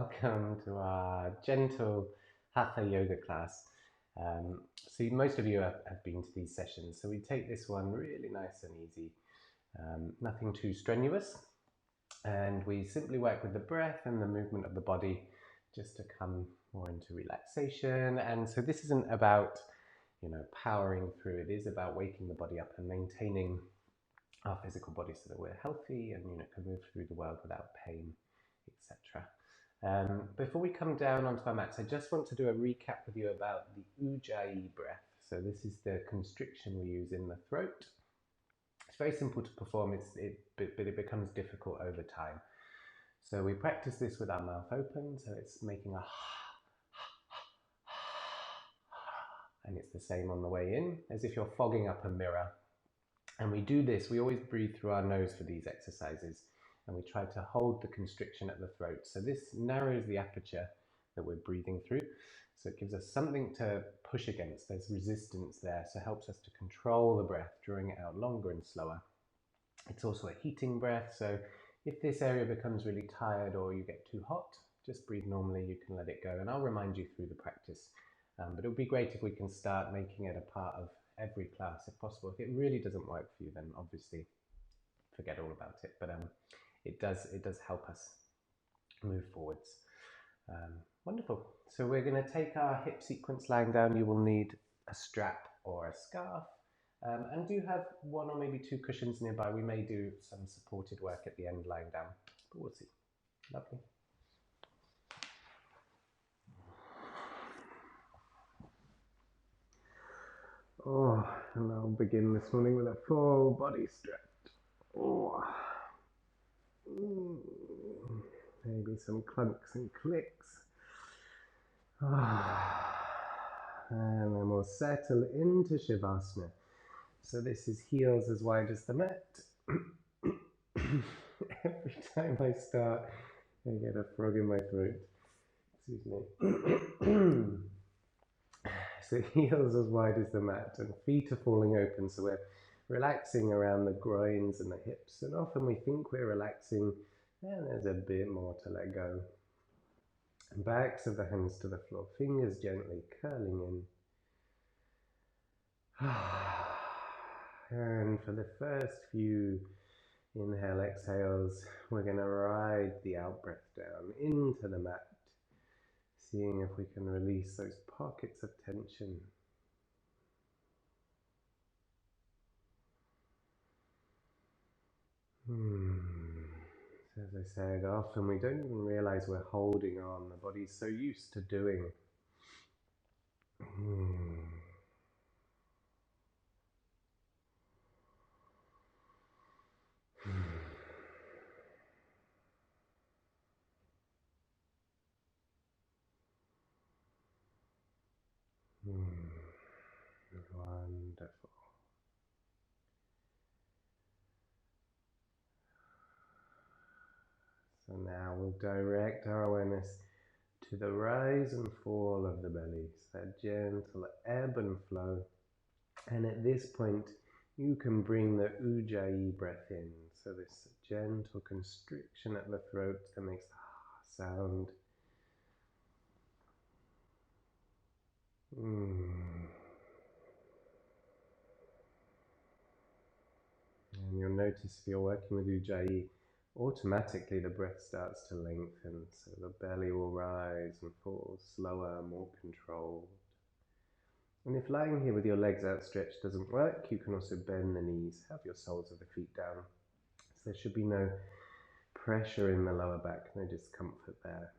welcome to our gentle Hatha yoga class. So most of you have been to these sessions, so we take this one really nice and easy, nothing too strenuous, and we simply work with the breath and the movement of the body just to come more into relaxation. And so this isn't about, powering through. It is about waking the body up and maintaining our physical body so that we're healthy and can move through the world without pain, etc. Before we come down onto our mats, I just want to do a recap with you about the Ujjayi breath. So this is the constriction we use in the throat. It's very simple to perform, but it becomes difficult over time. So we practice this with our mouth open, so it's making a and it's the same on the way in, as if you're fogging up a mirror. And we do this, we always breathe through our nose for these exercises, and we try to hold the constriction at the throat. So this narrows the aperture that we're breathing through. So it gives us something to push against. There's resistance there, so it helps us to control the breath, drawing it out longer and slower. It's also a heating breath, so if this area becomes really tired or you get too hot, just breathe normally, you can let it go. And I'll remind you through the practice. But it would be great if we can start making it a part of every class if possible. If it really doesn't work for you, then obviously forget all about it. But it does help us move forwards. Wonderful. So we're going to take our hip sequence lying down. You will need a strap or a scarf, and do have one or maybe two cushions nearby. We may do some supported work at the end lying down, but we'll see. Lovely. Oh, and I'll begin this morning with a full body stretch. Oh. Maybe some clunks and clicks. And then we'll settle into Shavasana. So this is heels as wide as the mat. Every time I start, I get a frog in my throat. Excuse me. So heels as wide as the mat, and feet are falling open, so we're relaxing around the groins and the hips, and often we think we're relaxing, and there's a bit more to let go. And backs of the hands to the floor, fingers gently curling in. And for the first few inhale, exhales, we're going to ride the out-breath down into the mat, seeing if we can release those pockets of tension. So as I said, often we don't even realize we're holding on. The body's so used to doing. Wonderful. So now we'll direct our awareness to the rise and fall of the belly, so that gentle ebb and flow. And at this point, you can bring the Ujjayi breath in, so this gentle constriction at the throat that makes the sound. And you'll notice if you're working with Ujjayi, automatically the breath starts to lengthen, so the belly will rise and fall slower, more controlled. And if lying here with your legs outstretched doesn't work, you can also bend the knees, have your soles of the feet down. So there should be no pressure in the lower back, no discomfort there.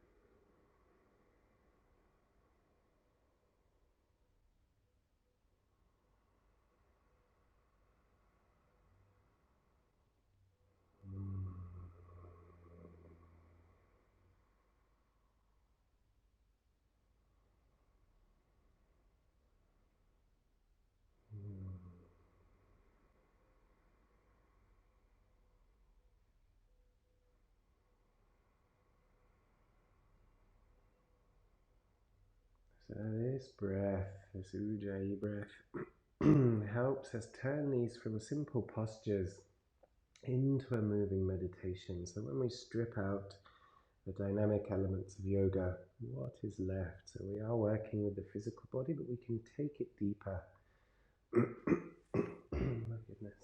So this breath, this Ujjayi breath, helps us turn these from simple postures into a moving meditation. So when we strip out the dynamic elements of yoga, what is left? So we are working with the physical body, but we can take it deeper. My goodness.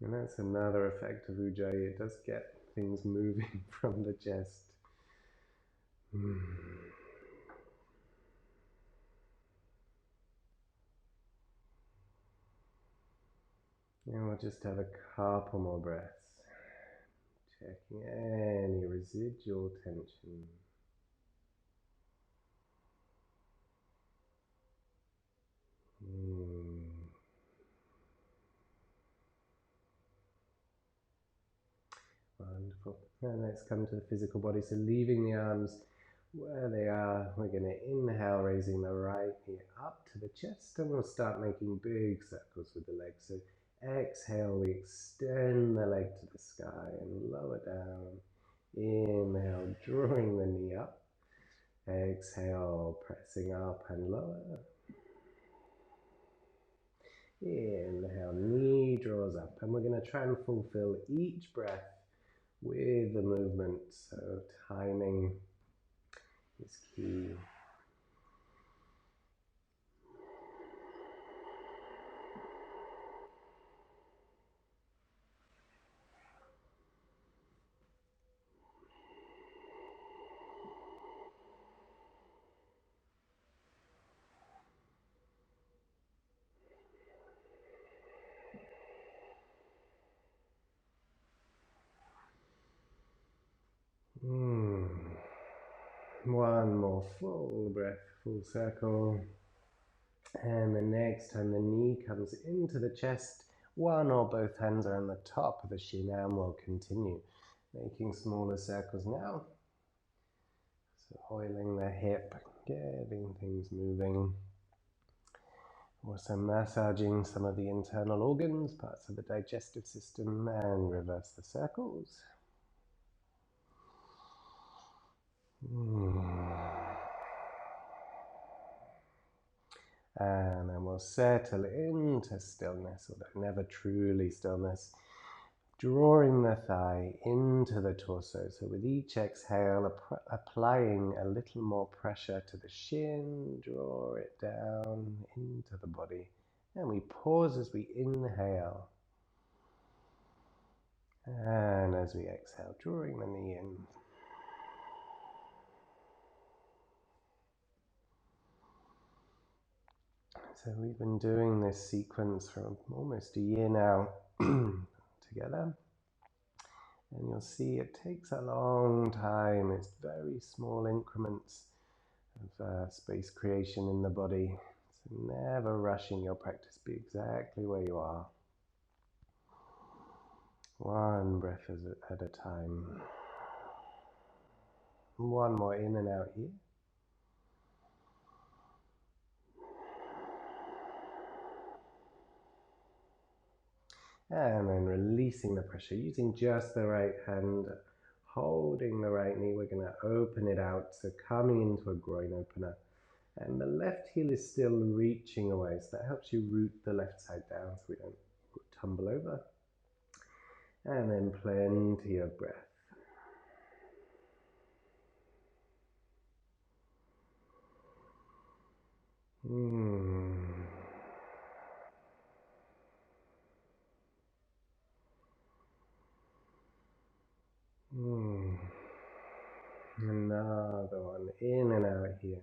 And that's another effect of Ujjayi. It does get things moving from the chest. And we'll just have a couple more breaths. Checking any residual tension. Wonderful. And let's come to the physical body. So leaving the arms where they are, we're going to inhale, raising the right knee up to the chest, and we'll start making big circles with the legs. So exhale, we extend the leg to the sky and lower down. Inhale, drawing the knee up. Exhale, pressing up and lower. Inhale, knee draws up, and we're going to try and fulfill each breath with the movement, so timing is key. One more full breath, full circle. And the next time the knee comes into the chest, one or both hands are on the top of the shin, and we'll continue making smaller circles now. So oiling the hip, getting things moving. Also massaging some of the internal organs, parts of the digestive system, and reverse the circles. And then we'll settle into stillness, although never truly stillness. Drawing the thigh into the torso. So with each exhale, applying a little more pressure to the shin, draw it down into the body. And we pause as we inhale. And as we exhale, drawing the knee in. So we've been doing this sequence for almost a year now together. And you'll see it takes a long time. It's very small increments of space creation in the body. So never rushing your practice. Be exactly where you are. One breath at a time. One more in and out here. And then releasing the pressure, using just the right hand, holding the right knee. We're going to open it out, so coming into a groin opener. And the left heel is still reaching away, so that helps you root the left side down so we don't tumble over. And then plenty of breath. Another one, in and out here.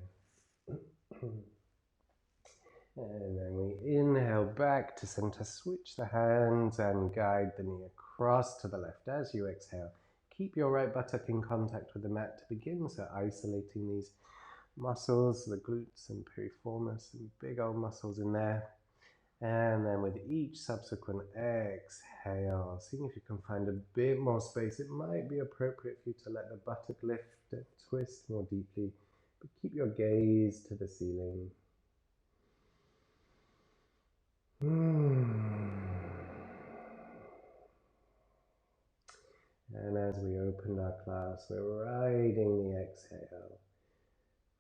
And then we inhale back to center, switch the hands and guide the knee across to the left as you exhale. Keep your right buttock in contact with the mat to begin, so isolating these muscles, the glutes and piriformis, and big old muscles in there. And then with each subsequent exhale, seeing if you can find a bit more space. It might be appropriate for you to let the buttock lift and twist more deeply, but keep your gaze to the ceiling. And as we opened our class, we're riding the exhale,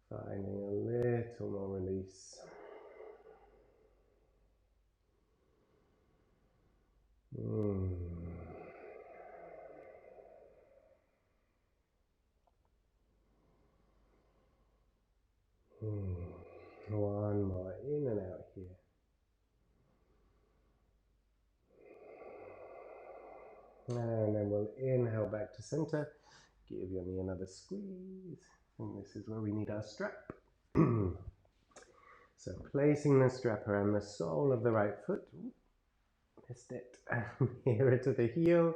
finding a little more release. One more, in and out here. And then we'll inhale back to center. Give your knee another squeeze. And this is where we need our strap. So placing the strap around the sole of the right foot. Ooh, missed it. Nearer to the heel.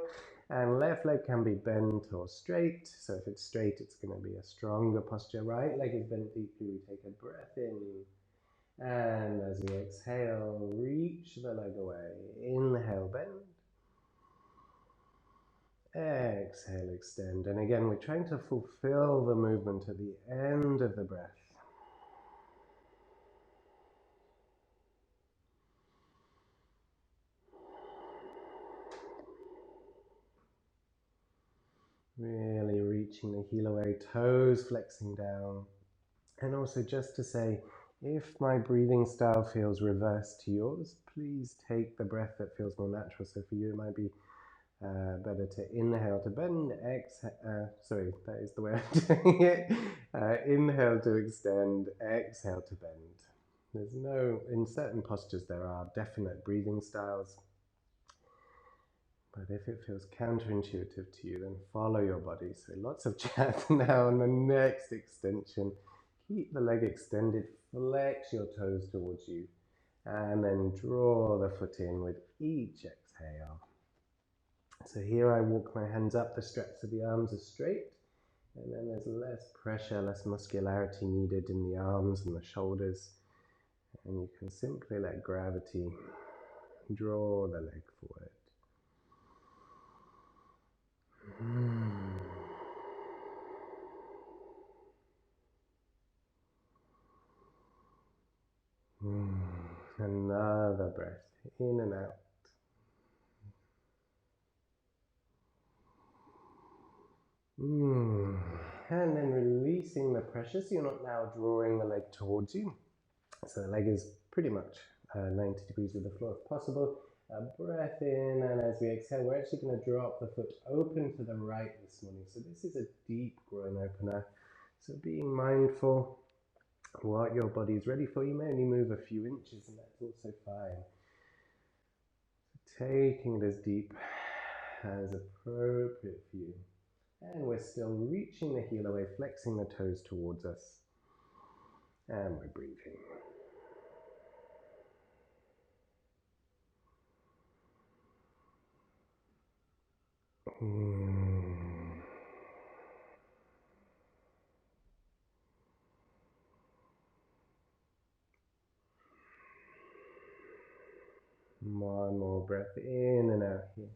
And left leg can be bent or straight. So if it's straight, it's going to be a stronger posture. Right leg is bent deeply. We take a breath in. And as we exhale, reach the leg away. Inhale, bend. Exhale, extend. And again, we're trying to fulfill the movement at the end of the breath. Really reaching the heel away, toes flexing down. And also just to say, if my breathing style feels reversed to yours, please take the breath that feels more natural. So for you, it might be better to inhale to bend, exhale, sorry, that is the way I'm doing it. Inhale to extend, exhale to bend. There's no, in certain postures there are definite breathing styles. But if it feels counterintuitive to you, then follow your body. So lots of chat now on the next extension. Keep the leg extended, flex your toes towards you, and then draw the foot in with each exhale. So here I walk my hands up, the straps of the arms are straight, and then there's less pressure, less muscularity needed in the arms and the shoulders. And you can simply let gravity draw the leg forward. Another breath in and out. And then releasing the pressure, so you're not now drawing the leg towards you. So the leg is pretty much 90 degrees with the floor if possible. Breath in, and as we exhale, we're actually going to drop the foot open to the right this morning. So this is a deep groin opener. So being mindful what your body is ready for. You may only move a few inches, and that's also fine. So taking it as deep as appropriate for you. And we're still reaching the heel away, flexing the toes towards us. And we're breathing. One more breath in and out here.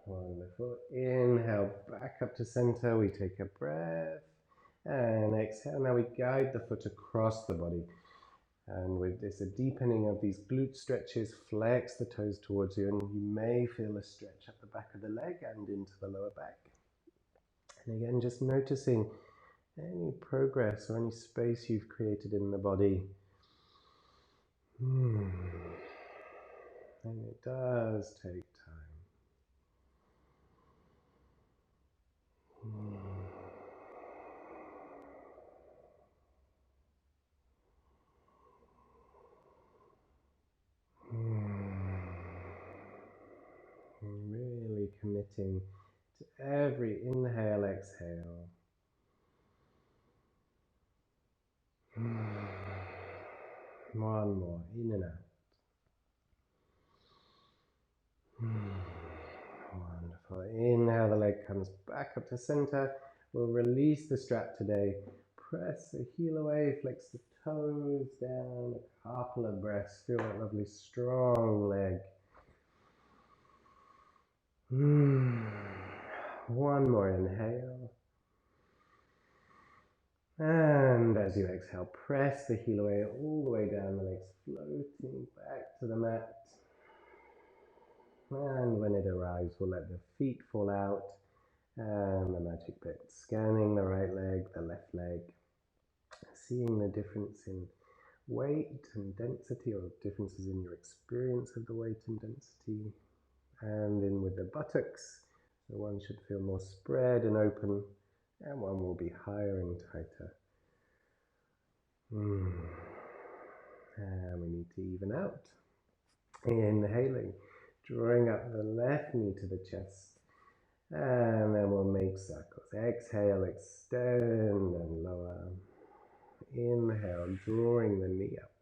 Wonderful. Inhale back up to center. We take a breath and exhale. Now we guide the foot across the body. And with this, a deepening of these glute stretches, flex the toes towards you, and you may feel a stretch up the back of the leg and into the lower back. And again, just noticing any progress or any space you've created in the body. And it does take time. Really committing to every inhale, exhale. One more, in and out. Wonderful. Inhale, the leg comes back up to center. We'll release the strap today. Press the heel away, flex the toes down, a couple of breaths. Feel that lovely strong leg. One more inhale. And as you exhale, press the heel away all the way down, the legs floating back to the mat. And when it arrives, we'll let the feet fall out. And the magic bit, scanning the right leg, the left leg, seeing the difference in weight and density, or differences in your experience of the weight and density. And in with the buttocks, so one should feel more spread and open, and one will be higher and tighter. And we need to even out. Inhaling, drawing up the left knee to the chest. And then we'll make circles. Exhale, extend and lower. Inhale, drawing the knee up.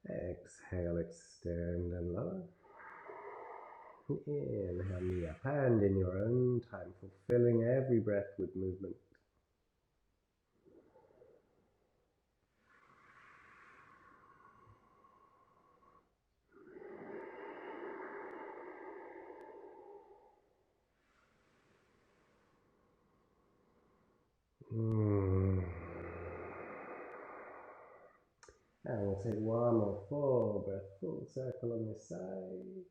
Exhale, extend and lower. Inhale, knee up, and in your own time, fulfilling every breath with movement. And we'll take one more full breath, full circle on this side.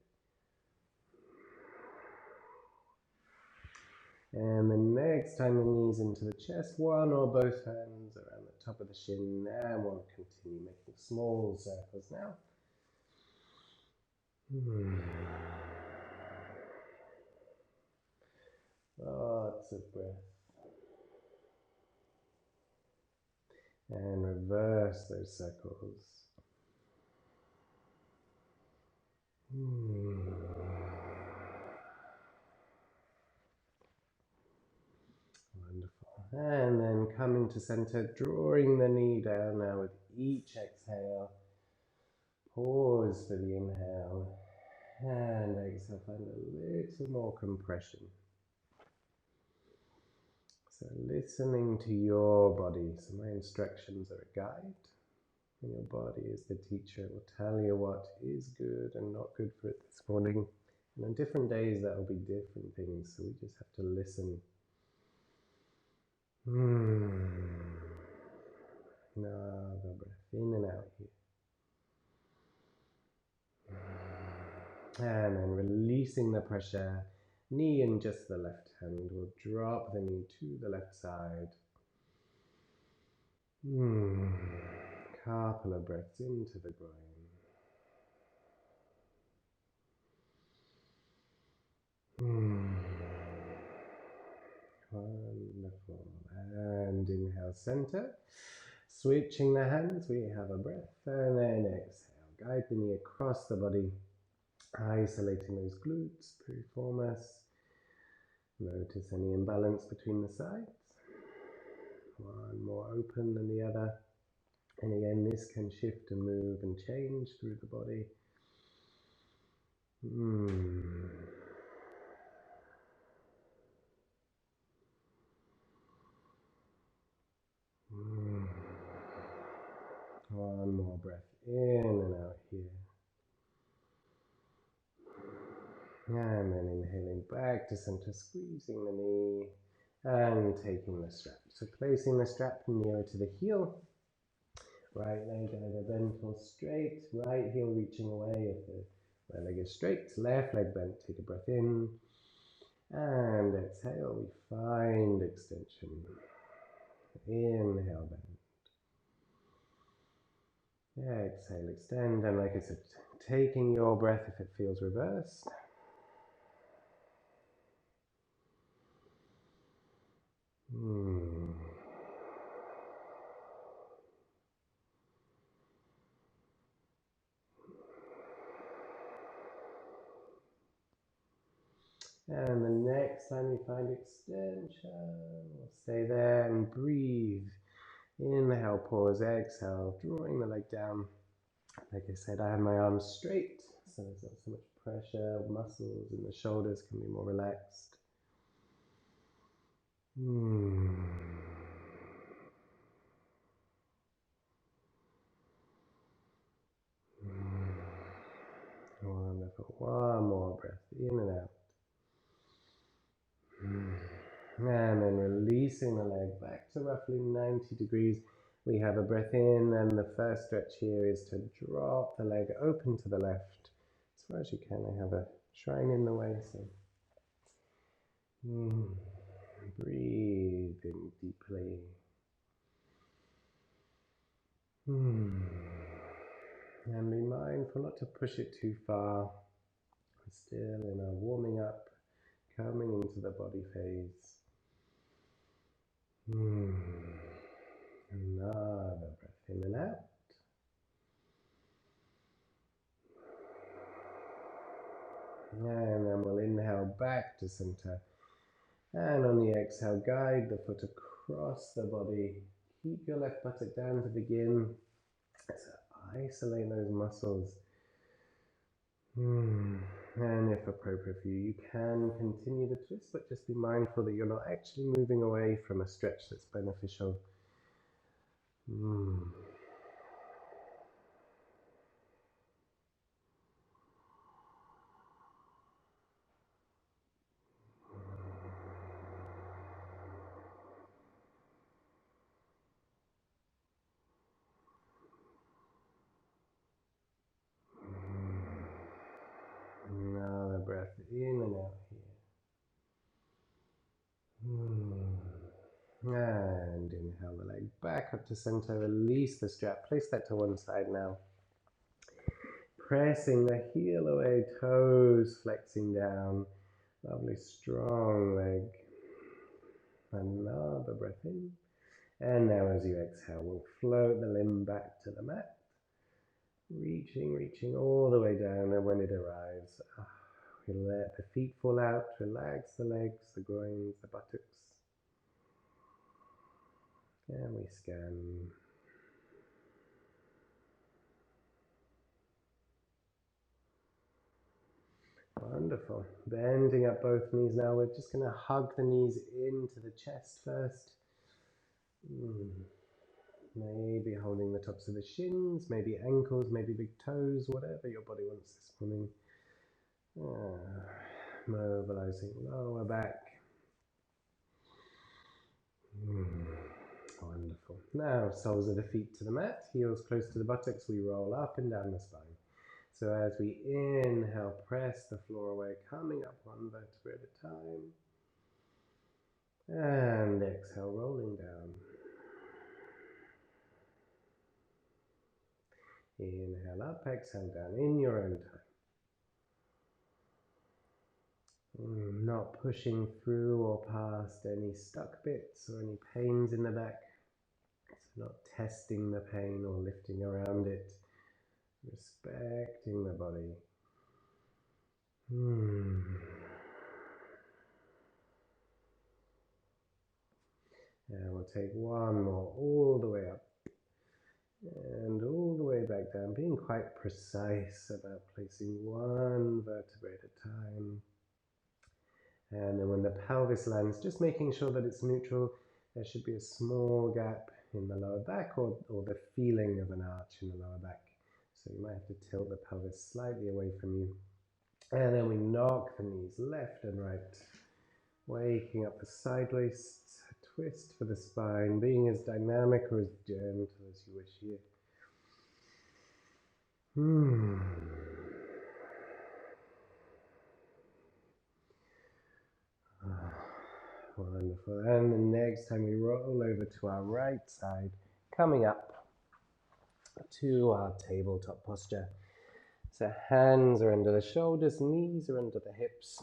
And the next time the knees into the chest, one or both hands around the top of the shin, and we'll continue making small circles now. Lots of breath. And reverse those circles. Wonderful. And then coming to center, drawing the knee down now with each exhale. Pause for the inhale. And exhale, find a little more compression. So listening to your body. So my instructions are a guide. And your body is the teacher. It will tell you what is good and not good for it this morning. And on different days that will be different things. So we just have to listen. Another breath in and out here. And then releasing the pressure. Knee in just the left hand. We'll drop the knee to the left side. Couple of breaths into the groin. Wonderful. And inhale, center. Switching the hands, we have a breath. And then exhale. Guide the knee across the body. Isolating those glutes, piriformis. Notice any imbalance between the sides. One more open than the other. And again, this can shift and move and change through the body. One more breath in and out here. And then inhaling back to center, squeezing the knee and taking the strap. So placing the strap nearer to the heel. Right leg either bent or straight. Right heel reaching away if the right leg is straight. Left leg bent. Take a breath in. And exhale. We find extension. Inhale, bend. Exhale, extend. And like I said, taking your breath if it feels reversed. And the next time you find extension, we'll stay there and breathe. Inhale, pause, exhale, drawing the leg down. Like I said, I have my arms straight, so there's not so much pressure. Muscles in the shoulders can be more relaxed. Wonderful. One more breath in and out. And then releasing the leg back to roughly 90 degrees. We have a breath in, and the first stretch here is to drop the leg open to the left. As far as you can, I have a shrine in the way, so breathe in deeply. And be mindful not to push it too far. We're still in our warming up, coming into the body phase. Another breath in and out. And then we'll inhale back to center. And on the exhale, guide the foot across the body. Keep your left buttock down to begin. So isolate those muscles. And if appropriate for you, you can continue the twist, but just be mindful that you're not actually moving away from a stretch that's beneficial. Another breath in and out here. And inhale the leg back up to center, release the strap, place that to one side now. Pressing the heel away, toes flexing down. Lovely strong leg. Another breath in. And now as you exhale, we'll float the limb back to the mat. Reaching all the way down, and when it arrives, we let the feet fall out, relax the legs, the groins, the buttocks. And we scan. Wonderful. Bending up both knees now. We're just going to hug the knees into the chest first. Maybe holding the tops of the shins, maybe ankles, maybe big toes, whatever your body wants this morning. Mobilizing lower back. Wonderful. Now, soles of the feet to the mat, heels close to the buttocks, we roll up and down the spine. So as we inhale, press the floor away, coming up one vertebra at a time. And exhale, rolling down. Inhale up, exhale down in your own time. Not pushing through or past any stuck bits or any pains in the back. So not testing the pain or lifting around it. Respecting the body. And we'll take one more all the way up and all the way back down, being quite precise about placing one vertebra at a time. And then when the pelvis lands, just making sure that it's neutral. There should be a small gap in the lower back or the feeling of an arch in the lower back. So you might have to tilt the pelvis slightly away from you. And then we knock the knees left and right, waking up the sideways twist for the spine, being as dynamic or as gentle as you wish here. Wonderful. And the next time we roll over to our right side, coming up to our tabletop posture. So hands are under the shoulders, knees are under the hips.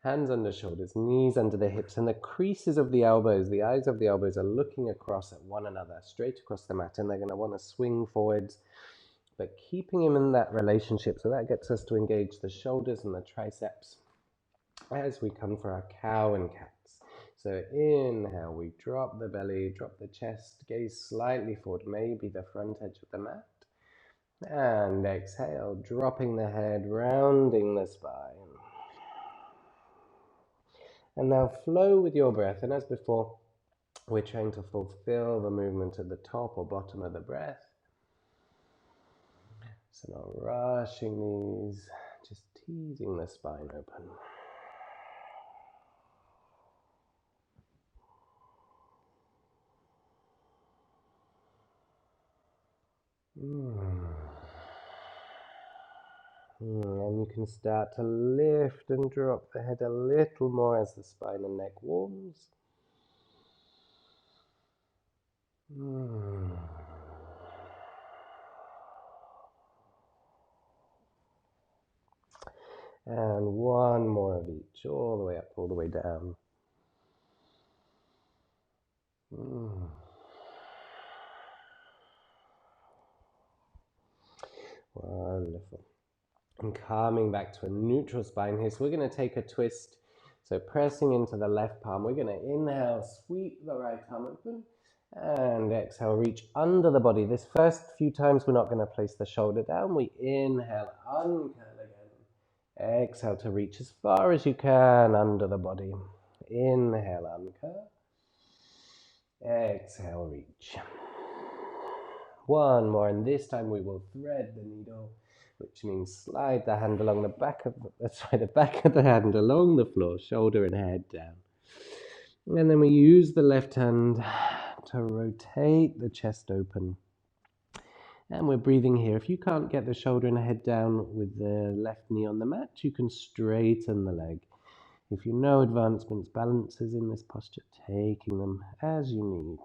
Hands under shoulders, knees under the hips, and the creases of the elbows, the eyes of the elbows are looking across at one another, straight across the mat, and they're going to want to swing forwards, but keeping them in that relationship. So that gets us to engage the shoulders and the triceps as we come for our cow and cats. So inhale, we drop the belly, drop the chest, gaze slightly forward, maybe the front edge of the mat. And exhale, dropping the head, rounding the spine. And now flow with your breath. And as before, we're trying to fulfill the movement at the top or bottom of the breath. So not rushing these, just teasing the spine open. And you can start to lift and drop the head a little more as the spine and neck warms. And one more of each, all the way up, all the way down. Wonderful. And calming back to a neutral spine here. So we're going to take a twist. So pressing into the left palm, we're going to inhale, sweep the right arm open, and exhale, reach under the body. This first few times, we're not going to place the shoulder down. We inhale, uncurl again. Exhale to reach as far as you can under the body. Inhale, uncurl. Exhale, reach. One more, and this time we will thread the needle, which means slide the hand along the back of the back of the hand along the floor, shoulder and head down. And then we use the left hand to rotate the chest open. And we're breathing here. If you can't get the shoulder and head down with the left knee on the mat, you can straighten the leg. If you know advancements, balances in this posture, taking them as you need.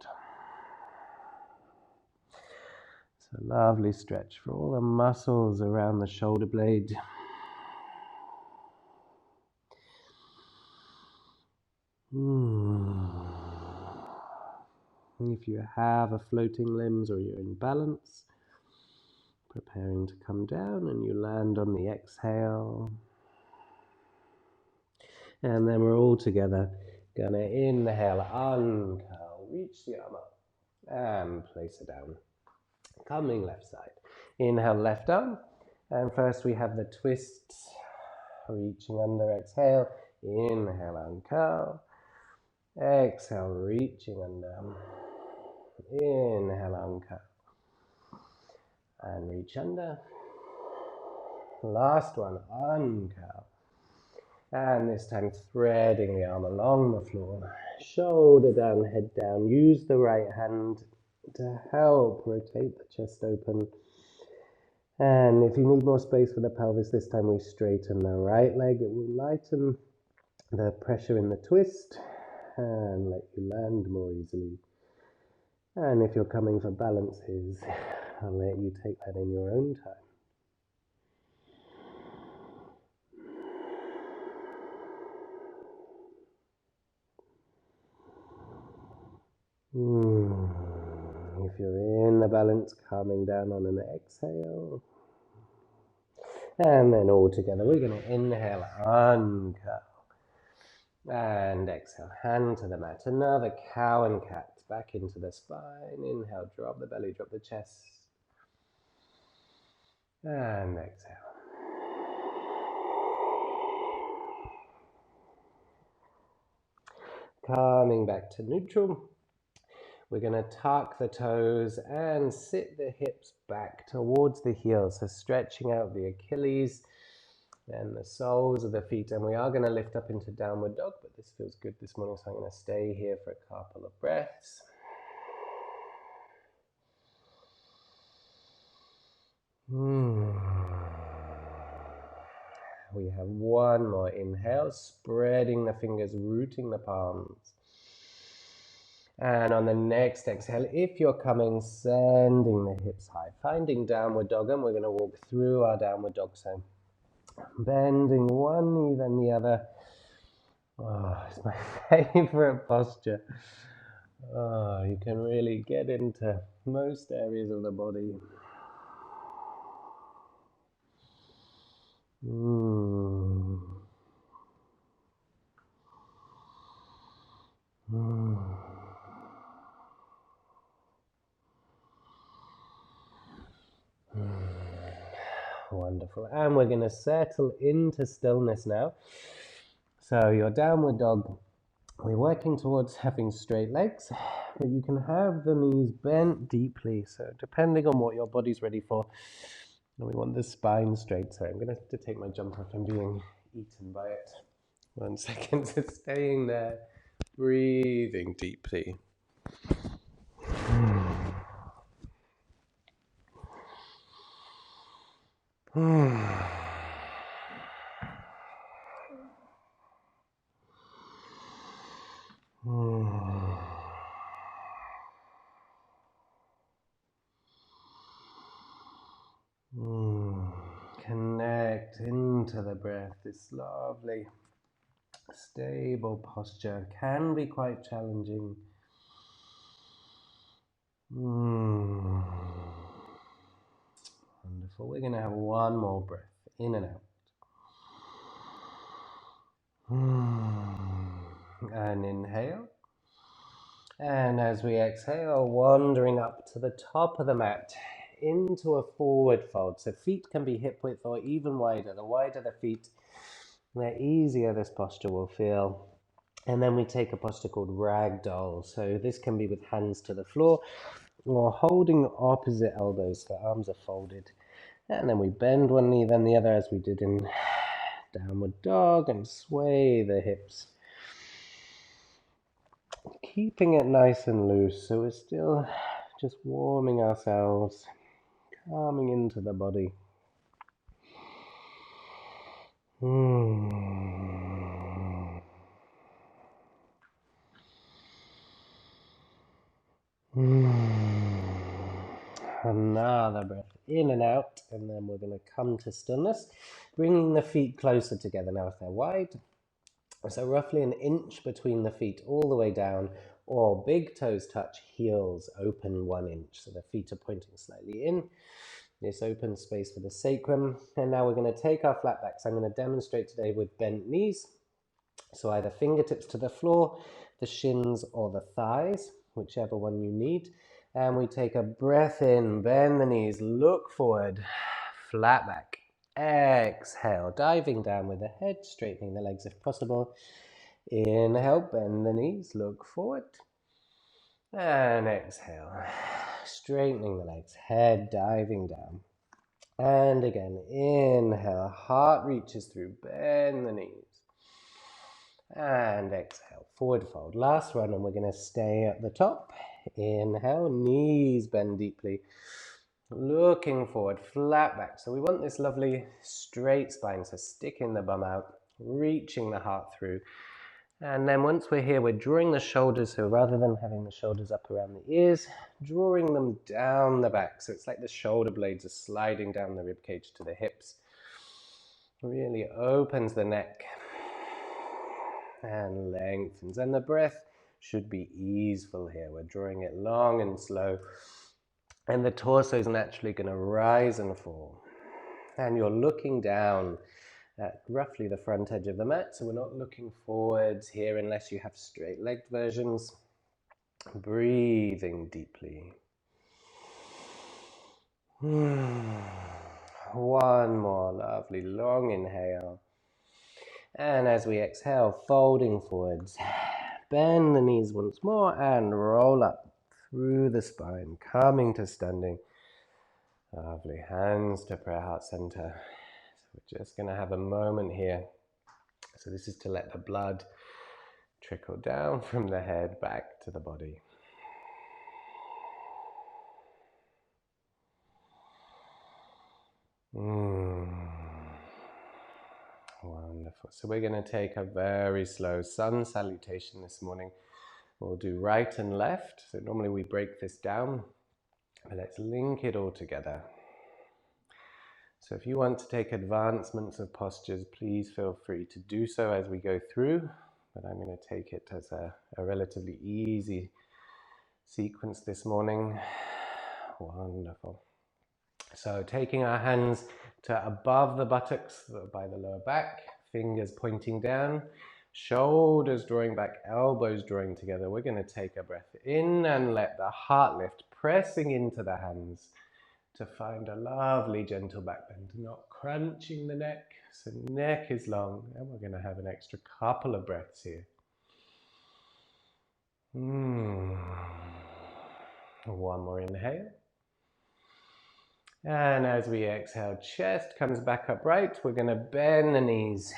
So lovely stretch for all the muscles around the shoulder blade. If you have a floating limbs or you're in balance, preparing to come down, and you land on the exhale. And then we're all together gonna inhale, uncurl, reach the arm up and place it down. Coming left side. Inhale, left arm. And first we have the twists, reaching under, exhale. Inhale, uncurl. Exhale, reaching under. Inhale, uncurl. And reach under. Last one, uncurl. And this time threading the arm along the floor. Shoulder down, head down. Use the right hand to help rotate the chest open. And if you need more space for the pelvis, this time we straighten the right leg. It will lighten the pressure in the twist and let you land more easily. And if you're coming for balances, I'll let you take that in your own time. If you're in the balance, calming down on an exhale. And then all together, we're going to inhale, uncurl. And exhale, hand to the mat. Another cow and cat, back into the spine. Inhale, drop the belly, drop the chest. And exhale. Coming back to neutral. We're going to tuck the toes and sit the hips back towards the heels. So stretching out the Achilles and the soles of the feet. And we are going to lift up into downward dog, but this feels good this morning, so I'm going to stay here for a couple of breaths. We have one more inhale, spreading the fingers, rooting the palms. And on the next exhale, if you're coming, sending the hips high, finding downward dog, and we're going to walk through our downward dog. So bending one knee, then the other. Oh, it's my favorite posture. Oh, you can really get into most areas of the body. Wonderful. And we're going to settle into stillness now. So your downward dog, we're working towards having straight legs, but you can have the knees bent deeply. So depending on what your body's ready for, and we want the spine straight. Sorry, I'm going to have to take my jumper off. I'm being eaten by it. 1 second. So staying there, breathing deeply. Connect into into the breath. This lovely, stable posture can be quite challenging. Wonderful. We're going to have one more breath, in and out. And inhale. And as we exhale, wandering up to the top of the mat, into a forward fold. So feet can be hip width or even wider. The wider the feet, the easier this posture will feel. And then we take a posture called Ragdoll. So this can be with hands to the floor or holding opposite elbows, so arms are folded. And then we bend one knee, then the other, as we did in Downward Dog, and sway the hips. Keeping it nice and loose, so we're still just warming ourselves, coming into the body. Another breath in and out, and then we're going to come to stillness, bringing the feet closer together now if they're wide. So roughly an inch between the feet all the way down, or big toes touch, heels open 1 inch. So the feet are pointing slightly in. This open space for the sacrum. And now we're going to take our flat backs. I'm going to demonstrate today with bent knees. So either fingertips to the floor, the shins, or the thighs, whichever one you need. And we take a breath in, bend the knees, look forward, flat back. Exhale, diving down with the head, straightening the legs if possible. Inhale, bend the knees, look forward. And exhale, straightening the legs, head diving down. And again, inhale, heart reaches through, bend the knees. And exhale, forward fold. Last one, and we're going to stay at the top. Inhale, knees bend deeply. Looking forward, flat back. So we want this lovely straight spine, so sticking the bum out, reaching the heart through. And then once we're here, we're drawing the shoulders, so rather than having the shoulders up around the ears, drawing them down the back. So it's like the shoulder blades are sliding down the rib cage to the hips. Really opens the neck and lengthens. And the breath should be easeful here. We're drawing it long and slow. And the torso is naturally going to rise and fall. And you're looking down at roughly the front edge of the mat. So we're not looking forwards here unless you have straight-legged versions. Breathing deeply. One more lovely long inhale. And as we exhale, folding forwards. Bend the knees once more and roll up through the spine, coming to standing. Lovely. Hands to prayer heart center. So we're just going to have a moment here. So this is to let the blood trickle down from the head back to the body. Wonderful. So we're going to take a very slow sun salutation this morning. We'll do right and left. So normally we break this down, but let's link it all together. So if you want to take advancements of postures, please feel free to do so as we go through, but I'm going to take it as a relatively easy sequence this morning. Wonderful. So taking our hands to above the buttocks by the lower back, fingers pointing down, shoulders drawing back, elbows drawing together. We're going to take a breath in and let the heart lift, pressing into the hands to find a lovely gentle back bend, not crunching the neck. So neck is long, and we're going to have an extra couple of breaths here. One more inhale. And as we exhale, chest comes back upright. We're going to bend the knees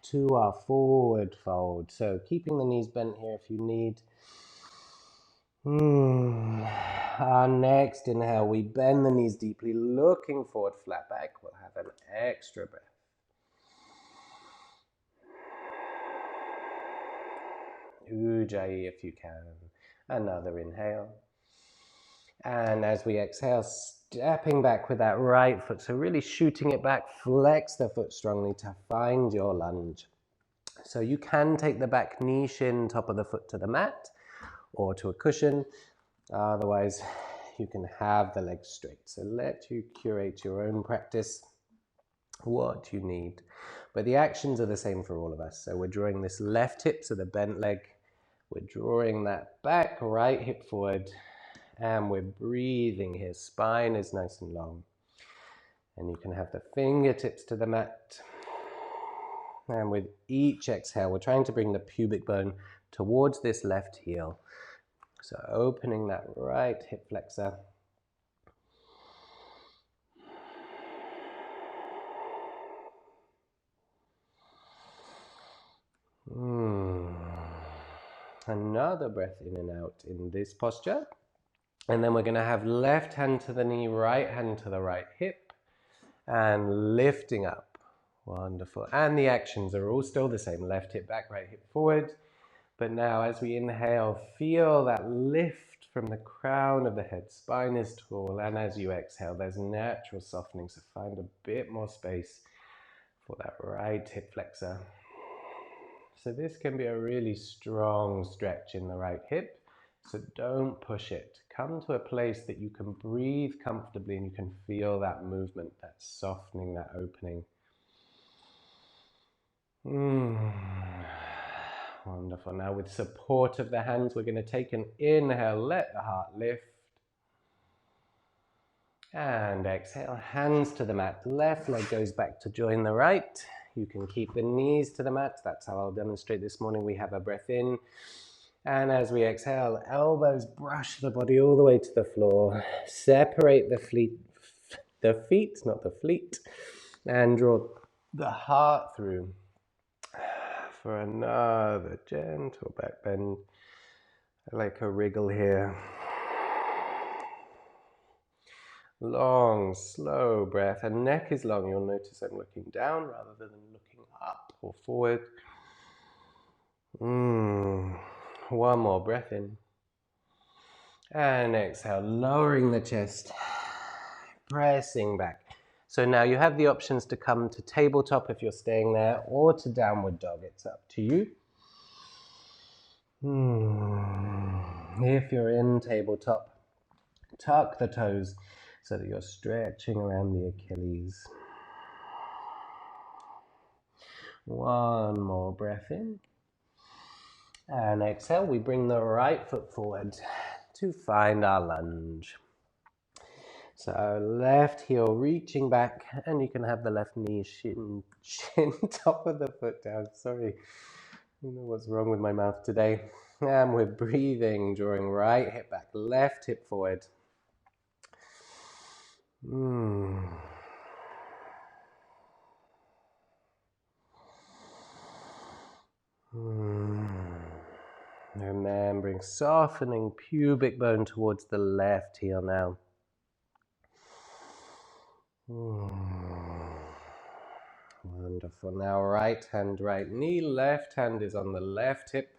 to our forward fold. So keeping the knees bent here if you need. Our next inhale, we bend the knees deeply, looking forward, flat back. We'll have an extra breath. Ujjayi if you can. Another inhale. And as we exhale, stepping back with that right foot. So really shooting it back, flex the foot strongly to find your lunge. So you can take the back knee, shin, top of the foot to the mat or to a cushion. Otherwise, you can have the legs straight. So let you curate your own practice, what you need. But the actions are the same for all of us. So we're drawing this left hip, so the bent leg. We're drawing that back, right hip forward. And we're breathing here. Spine is nice and long. And you can have the fingertips to the mat. And with each exhale, we're trying to bring the pubic bone towards this left heel. So opening that right hip flexor. Another breath in and out in this posture. And then we're going to have left hand to the knee, right hand to the right hip, and lifting up. Wonderful. And the actions are all still the same. Left hip back, right hip forward. But now as we inhale, feel that lift from the crown of the head. Spine is tall. And as you exhale, there's natural softening. So find a bit more space for that right hip flexor. So this can be a really strong stretch in the right hip. So don't push it. Come to a place that you can breathe comfortably and you can feel that movement, that softening, that opening. Wonderful. Now with support of the hands, we're going to take an inhale, let the heart lift. And exhale, hands to the mat. Left leg goes back to join the right. You can keep the knees to the mat. That's how I'll demonstrate this morning. We have a breath in. And as we exhale, elbows brush the body all the way to the floor. Separate the feet, not the fleet. And draw the heart through for another gentle back bend. I like a wriggle here. Long, slow breath, and neck is long. You'll notice I'm looking down rather than looking up or forward. One more breath in. And exhale, lowering the chest, pressing back. So now you have the options to come to tabletop if you're staying there, or to downward dog. It's up to you. If you're in tabletop, tuck the toes so that you're stretching around the Achilles. One more breath in. And exhale, we bring the right foot forward to find our lunge. So left heel reaching back, and you can have the left knee shin top of the foot down. Sorry, I don't know what's wrong with my mouth today. And we're breathing, drawing right hip back, left hip forward. Remembering softening pubic bone towards the left heel now. Wonderful. Now right hand, right knee, left hand is on the left hip.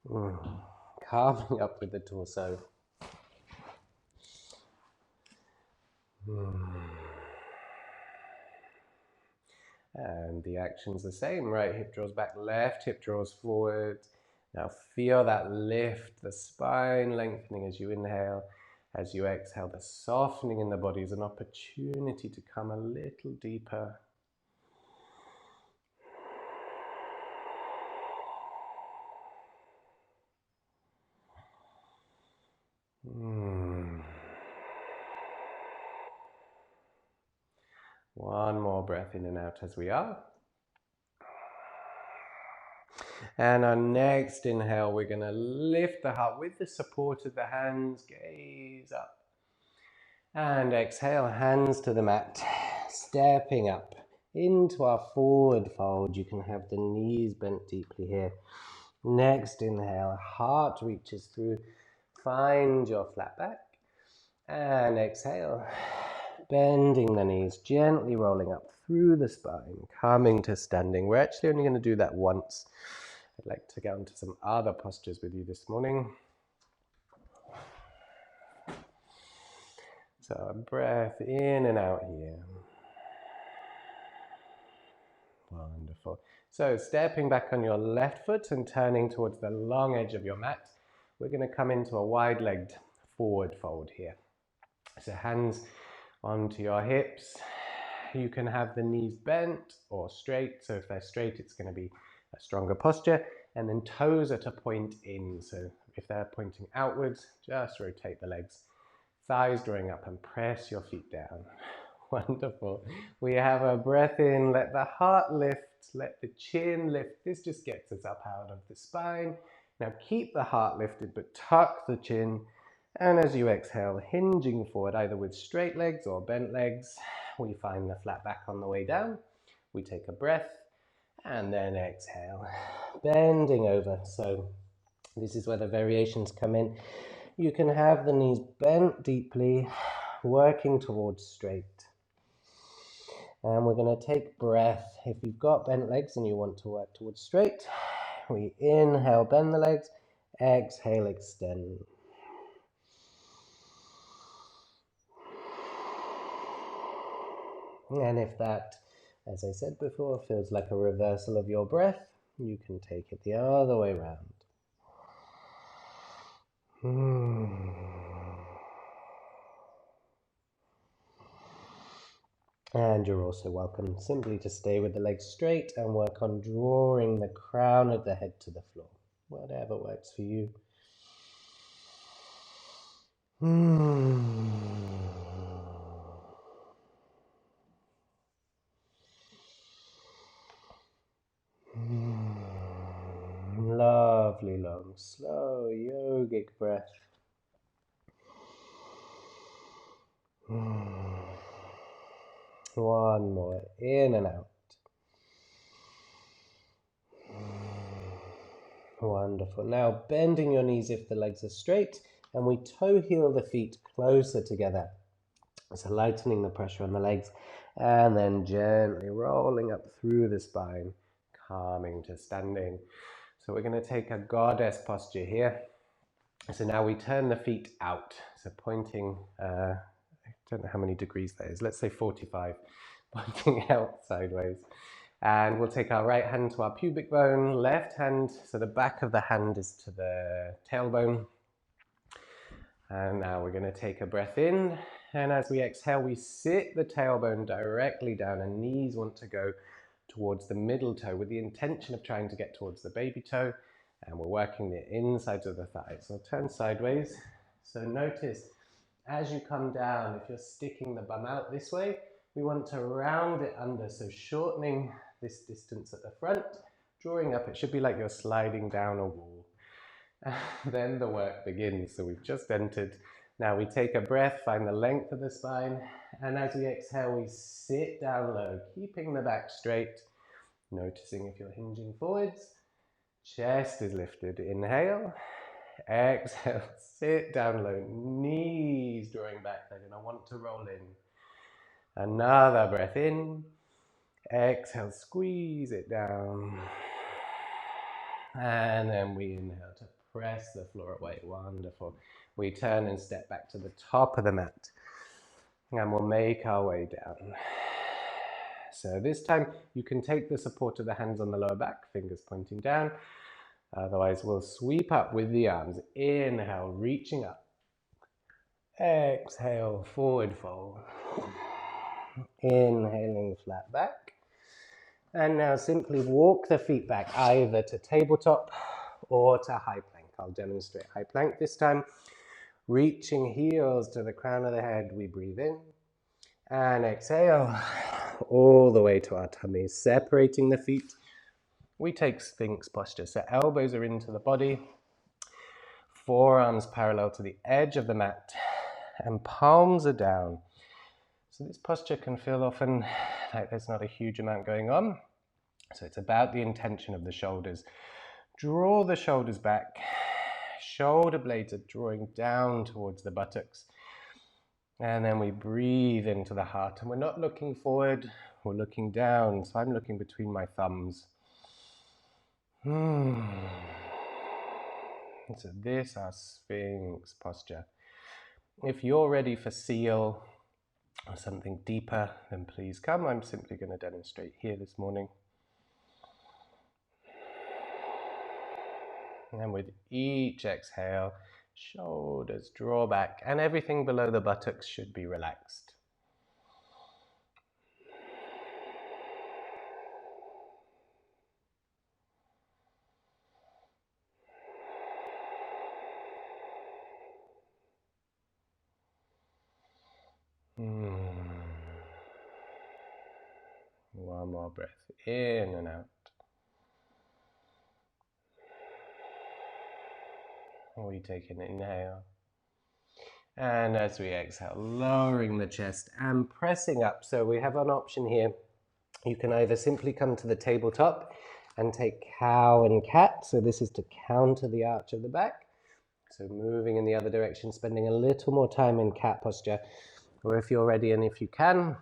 Calming up with the torso. And the action's the same. Right hip draws back, left hip draws forward. Now feel that lift, the spine lengthening as you inhale. As you exhale, the softening in the body is an opportunity to come a little deeper. One more breath in and out as we are. And our next inhale, we're going to lift the heart with the support of the hands, gaze up. And exhale, hands to the mat, stepping up into our forward fold. You can have the knees bent deeply here. Next inhale, heart reaches through, find your flat back. And exhale, bending the knees, gently rolling up through the spine, coming to standing. We're actually only going to do that once. I'd like to get onto some other postures with you this morning. So a breath in and out here. Wonderful. So stepping back on your left foot and turning towards the long edge of your mat, we're going to come into a wide-legged forward fold here. So hands onto your hips. You can have the knees bent or straight. So if they're straight, it's going to be a stronger posture. And then toes are to point in. So if they're pointing outwards, just rotate the legs. Thighs drawing up and press your feet down. Wonderful. We have a breath in, let the heart lift, let the chin lift. This just gets us up out of the spine. Now keep the heart lifted, but tuck the chin. And as you exhale, hinging forward, either with straight legs or bent legs, we find the flat back on the way down. We take a breath and then exhale, bending over. So this is where the variations come in. You can have the knees bent deeply, working towards straight. And we're going to take breath. If you've got bent legs and you want to work towards straight, we inhale, bend the legs, exhale, extend. And if that, as I said before, feels like a reversal of your breath, you can take it the other way around. And you're also welcome simply to stay with the legs straight and work on drawing the crown of the head to the floor. Whatever works for you. Lovely long, slow yogic breath. One more, in and out. Wonderful. Now bending your knees if the legs are straight, and we toe heel the feet closer together. So lightening the pressure on the legs, and then gently rolling up through the spine, calming to standing. So we're going to take a goddess posture here. So now we turn the feet out. So pointing, I don't know how many degrees that is. Let's say 45, pointing out sideways. And we'll take our right hand to our pubic bone, left hand, so the back of the hand is to the tailbone. And now we're going to take a breath in. And as we exhale, we sit the tailbone directly down, and knees want to go towards the middle toe with the intention of trying to get towards the baby toe. And we're working the insides of the thighs. So turn sideways. So notice as you come down, if you're sticking the bum out this way, we want to round it under. So shortening this distance at the front, drawing up. It should be like you're sliding down a wall. Then the work begins. So we've just entered. Now we take a breath, find the length of the spine. And as we exhale, we sit down low, keeping the back straight. Noticing if you're hinging forwards. Chest is lifted. Inhale. Exhale. Sit down low. Knees drawing back. They're going to want to roll in. Another breath in. Exhale. Squeeze it down. And then we inhale to press the floor away. Wonderful. We turn and step back to the top of the mat. And we'll make our way down. So this time you can take the support of the hands on the lower back, fingers pointing down. Otherwise we'll sweep up with the arms. Inhale, reaching up. Exhale, forward fold. Inhaling, flat back. And now simply walk the feet back either to tabletop or to high plank. I'll demonstrate high plank this time. Reaching heels to the crown of the head, we breathe in. And exhale, all the way to our tummies, separating the feet. We take Sphinx posture, so elbows are into the body, forearms parallel to the edge of the mat, and palms are down. So this posture can feel often like there's not a huge amount going on. So it's about the intention of the shoulders. Draw the shoulders back. Shoulder blades are drawing down towards the buttocks. And then we breathe into the heart. And we're not looking forward, we're looking down. So I'm looking between my thumbs. So this is our Sphinx posture. If you're ready for seal or something deeper, then please come. I'm simply going to demonstrate here this morning. And with each exhale, shoulders draw back and everything below the buttocks should be relaxed. One more breath in and out. We take an inhale. And as we exhale, lowering the chest and pressing up. So we have an option here. You can either simply come to the tabletop and take cow and cat. So this is to counter the arch of the back. So moving in the other direction, spending a little more time in cat posture. Or if you're ready and if you can,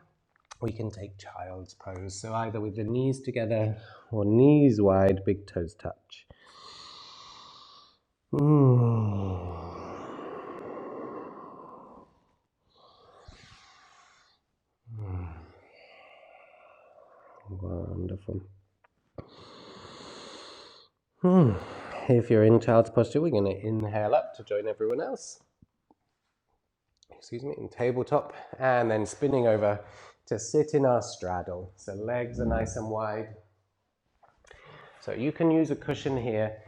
we can take child's pose. So either with the knees together or knees wide, big toes touch. Wonderful. If you're in child's posture, we're going to inhale up to join everyone else. Excuse me, in tabletop, and then spinning over to sit in our straddle. So legs are nice and wide. So you can use a cushion here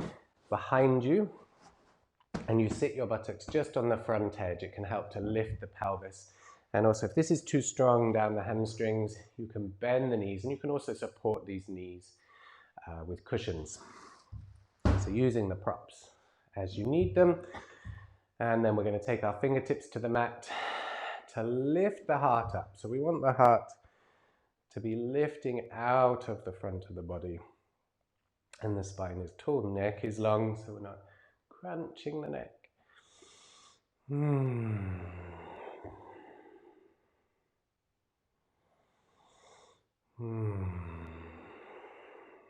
behind you, and you sit your buttocks just on the front edge. It can help to lift the pelvis. And also, if this is too strong down the hamstrings, you can bend the knees, and you can also support these knees with cushions. So using the props as you need them. And then we're going to take our fingertips to the mat to lift the heart up. So we want the heart to be lifting out of the front of the body. And the spine is tall, neck is long, so we're not crunching the neck.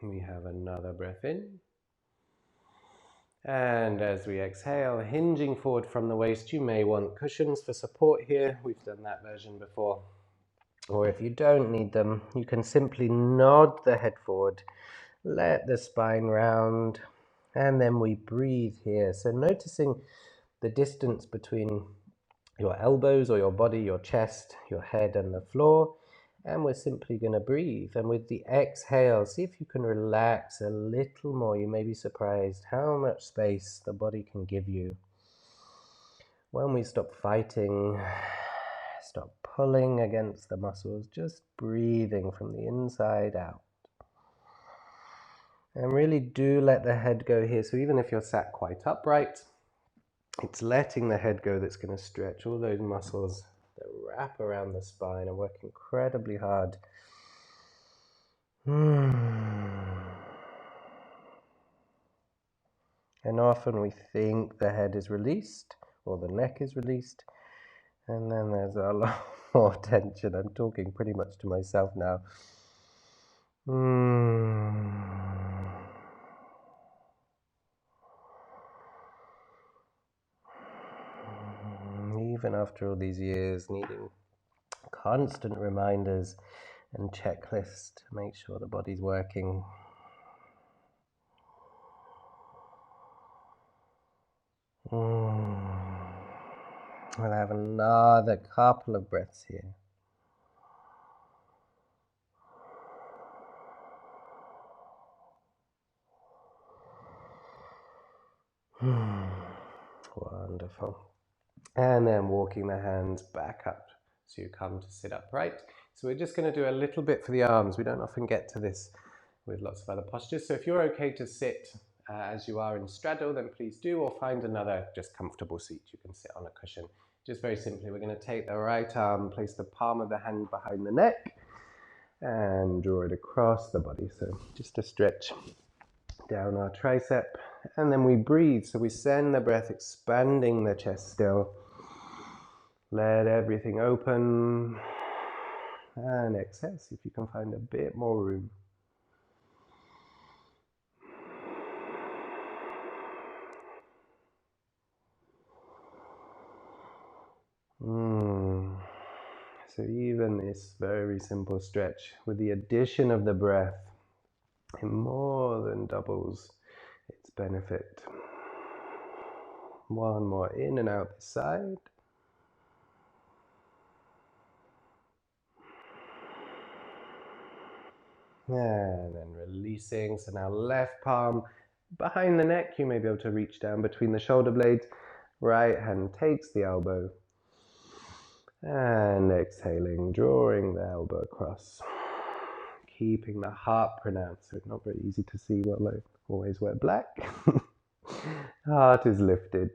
We have another breath in. And as we exhale, hinging forward from the waist, you may want cushions for support here. We've done that version before. Or if you don't need them, you can simply nod the head forward, let the spine round, and then we breathe here. So noticing the distance between your elbows or your body, your chest, your head and the floor. And we're simply going to breathe. And with the exhale, see if you can relax a little more. You may be surprised how much space the body can give you. When we stop fighting, stop pulling against the muscles, just breathing from the inside out. And really do let the head go here. So even if you're sat quite upright, it's letting the head go that's going to stretch all those muscles that wrap around the spine and work incredibly hard. And often we think the head is released or the neck is released, and then there's a lot more tension. I'm talking pretty much to myself now. Even after all these years, needing constant reminders and checklists to make sure the body's working. We'll have another couple of breaths here. Wonderful. And then walking the hands back up so you come to sit upright. So we're just going to do a little bit for the arms. We don't often get to this with lots of other postures. So if you're okay to sit as you are in straddle, then please do, or find another just comfortable seat. You can sit on a cushion. Just very simply, we're going to take the right arm, place the palm of the hand behind the neck, and draw it across the body. So just a stretch down our tricep, and then we breathe. So we send the breath expanding the chest still. Let everything open, and exhale. See if you can find a bit more room. So even this very simple stretch, with the addition of the breath, it more than doubles its benefit. One more in and out this side. And then releasing. So now left palm behind the neck. You may be able to reach down between the shoulder blades. Right hand takes the elbow. And exhaling, drawing the elbow across. Keeping the heart pronounced. So it's not very easy to see while I always wear black. Heart is lifted.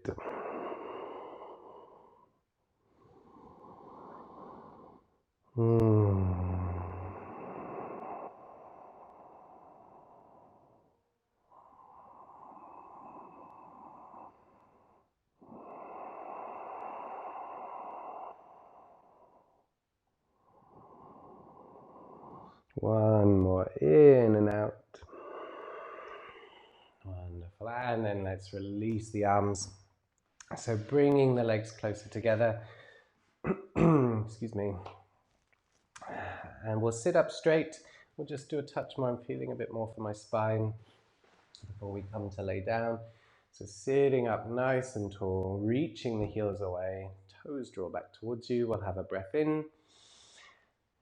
One more in and out. Wonderful. And then let's release the arms. So bringing the legs closer together. Excuse me. And we'll sit up straight. We'll just do a touch more. I'm feeling a bit more for my spine before we come to lay down. So sitting up nice and tall, reaching the heels away, toes draw back towards you. We'll have a breath in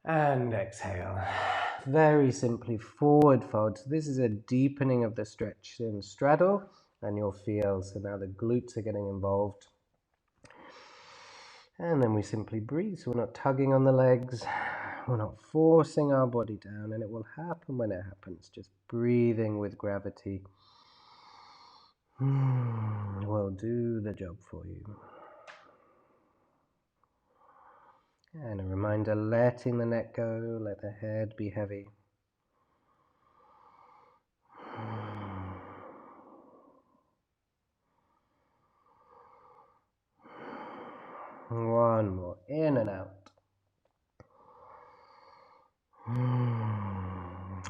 and exhale. Very simply forward fold. So this is a deepening of the stretch in straddle, and you'll feel, so now the glutes are getting involved. And then we simply breathe, so we're not tugging on the legs, we're not forcing our body down, and it will happen when it happens. Just breathing with gravity will do the job for you. And a reminder, letting the neck go, let the head be heavy. One more, in and out.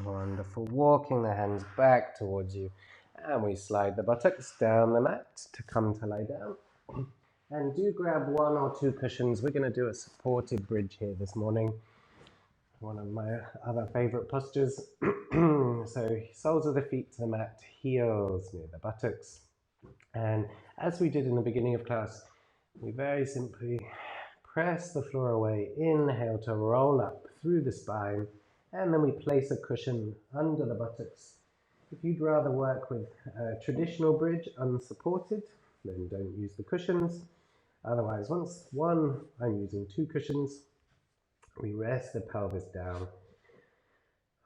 Wonderful. Walking the hands back towards you. And we slide the buttocks down the mat to come to lie down. And do grab one or two cushions. We're going to do a supported bridge here this morning. One of my other favorite postures. So soles of the feet to the mat, heels near the buttocks. And as we did in the beginning of class, we very simply press the floor away. Inhale to roll up through the spine. And then we place a cushion under the buttocks. If you'd rather work with a traditional bridge unsupported, then don't use the cushions. Otherwise, I'm using two cushions. We rest the pelvis down.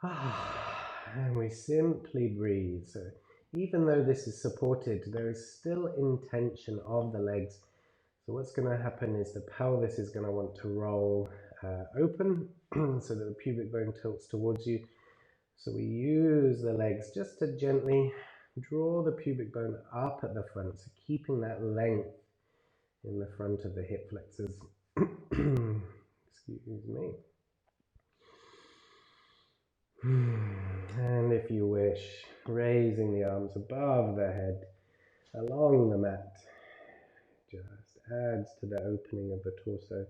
And we simply breathe. So even though this is supported, there is still intention of the legs. So what's going to happen is the pelvis is going to want to roll open so that the pubic bone tilts towards you. So we use the legs just to gently draw the pubic bone up at the front, so keeping that length in the front of the hip flexors. Excuse me. And if you wish, raising the arms above the head, along the mat, just adds to the opening of the torso.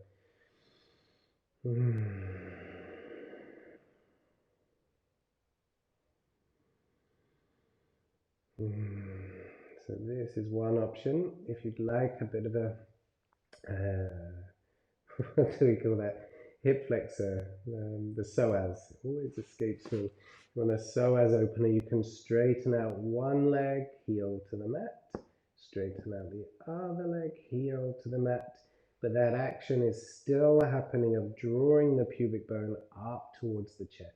So this is one option. If you'd like a bit of a, what do we call that? Hip flexor, the psoas, always escapes me. On a psoas opener, you can straighten out one leg, heel to the mat, straighten out the other leg, heel to the mat, but that action is still happening of drawing the pubic bone up towards the chest.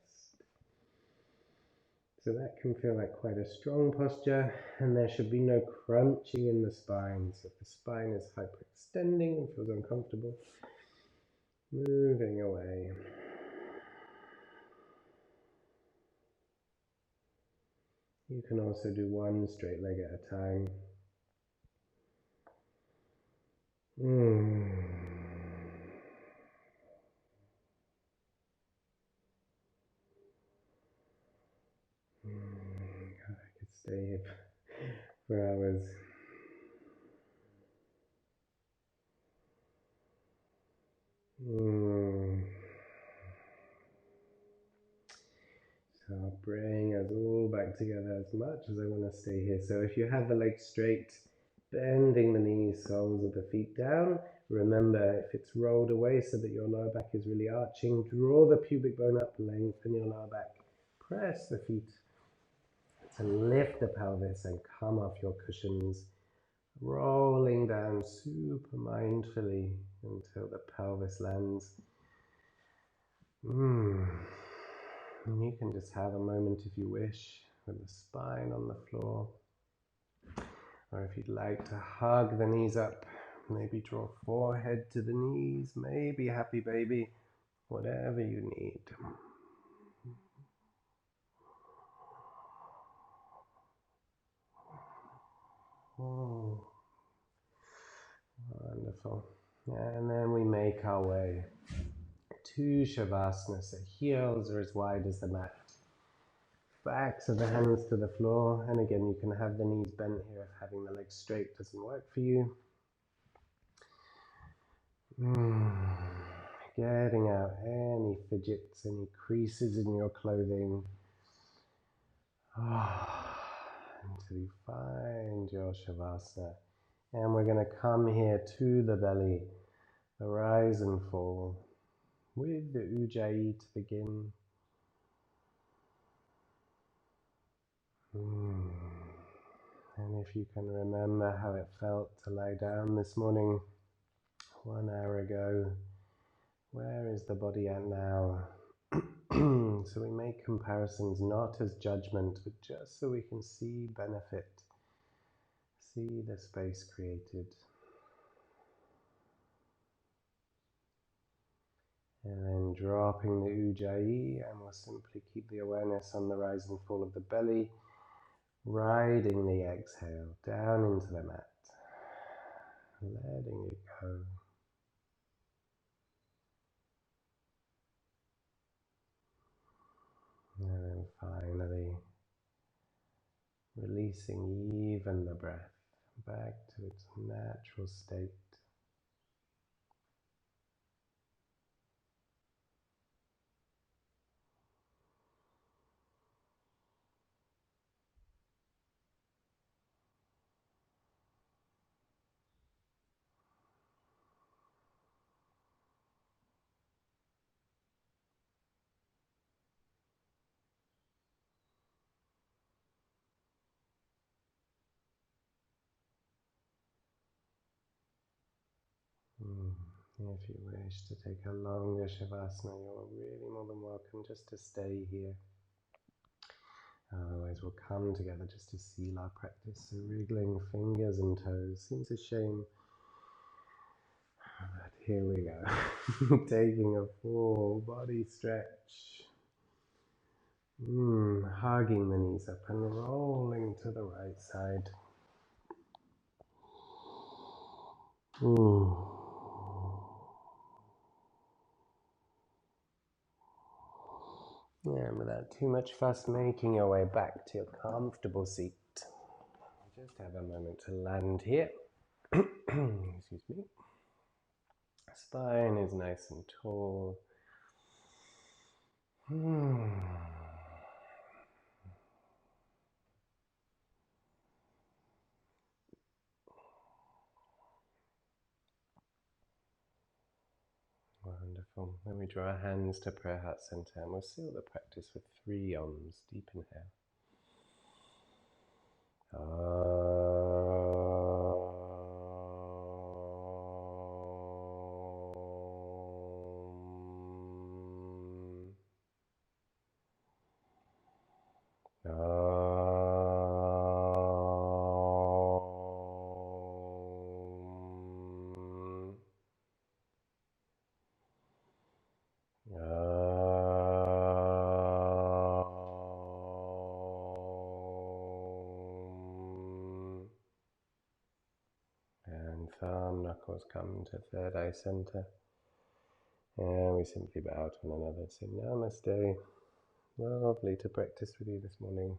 So that can feel like quite a strong posture, and there should be no crunching in the spine. So if the spine is hyperextending and feels uncomfortable, moving away. You can also do one straight leg at a time. I could stay here for hours. So I'll bring us all back together as much as I want to stay here. So if you have the legs straight, bending the knees, soles of the feet down. Remember, if it's rolled away so that your lower back is really arching, draw the pubic bone up, lengthen your lower back. Press the feet to lift the pelvis and come off your cushions, rolling down super mindfully until the pelvis lands. And you can just have a moment if you wish with the spine on the floor. Or if you'd like to hug the knees up, maybe draw forehead to the knees, maybe happy baby, whatever you need. Oh, wonderful. And then we make our way to Shavasana. So heels are as wide as the mat. Backs of the hands to the floor. And again, you can have the knees bent here if having the legs straight doesn't work for you. Getting out any fidgets, any creases in your clothing. Until you find your Shavasana. And we're going to come here to the belly, the rise and fall, with the Ujjayi to begin. And if you can remember how it felt to lie down this morning, 1 hour ago, where is the body at now? So we make comparisons not as judgment, but just so we can see benefit, see the space created. And then dropping the Ujjayi, and we'll simply keep the awareness on the rise and fall of the belly, riding the exhale down into the mat, letting it go. And then finally, releasing even the breath back to its natural state. If you wish to take a longer Shavasana, you're really more than welcome just to stay here. Otherwise we'll come together just to seal our practice. So wriggling fingers and toes seems a shame, but here we go. Taking a full body stretch. Hugging the knees up and rolling to the right side. And without too much fuss, making your way back to your comfortable seat. Just have a moment to land here. Excuse me. Spine is nice and tall. Wonderful. Then we draw our hands to prayer heart center and we'll seal the practice with 3 Oms. Deep inhale. And thumb knuckles come to third eye center. And we simply bow to one another. Say namaste. Lovely to practice with you this morning.